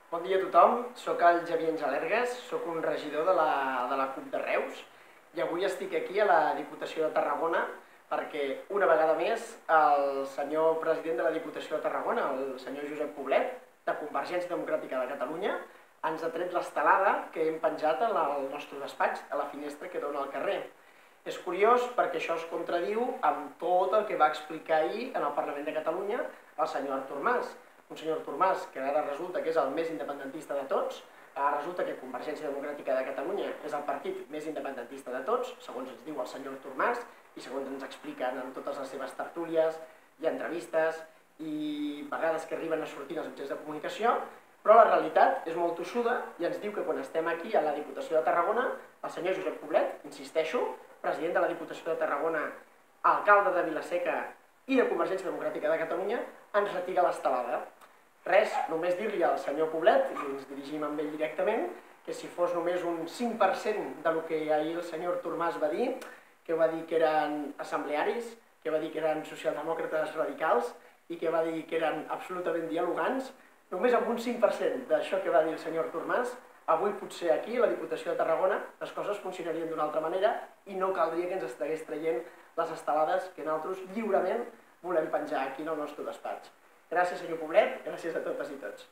Bon dia a tothom, soc el Xavier Angelergues, soc un regidor de la CUP de Reus i avui estic aquí a la Diputació de Tarragona perquè una vegada més el senyor president de la Diputació de Tarragona, el senyor Josep Poblet, de Convergència Democràtica de Catalunya, ens ha tret l'estelada que hem penjat al nostre despatx, a la finestra que dona al carrer. És curiós perquè això es contradiu amb tot el que va explicar ahir en el Parlament de Catalunya el senyor Artur Mas. Un senyor Artur Mas que ara resulta que és el més independentista de tots, ara resulta que Convergència Democràtica de Catalunya és el partit més independentista de tots, segons ens diu el senyor Artur Mas i segons ens expliquen en totes les seves tertúlies i entrevistes i vegades que arriben a sortir als mitjans de comunicació, però la realitat és molt tossuda i ens diu que quan estem aquí a la Diputació de Tarragona, el senyor Josep Poblet, insisteixo, president de la Diputació de Tarragona, alcalde de Vila-seca i de Convergència Democràtica de Catalunya, ens retira l'estelada. Res, només dir-li al senyor Poblet, i ens dirigim amb ell directament, que si fos només un 5% del que ahir el senyor Artur Mas va dir, que va dir que eren assemblearis, que va dir que eren socialdemòcrates radicals i que va dir que eren absolutament dialogants, només amb un 5% d'això que va dir el senyor Artur Mas, avui potser aquí, a la Diputació de Tarragona, les coses funcionarien d'una altra manera i no caldria que ens estigués traient les estelades que nosaltres lliurement volem penjar aquí en el nostre despatx. Gràcies, senyor Poblet, gràcies a totes i tots.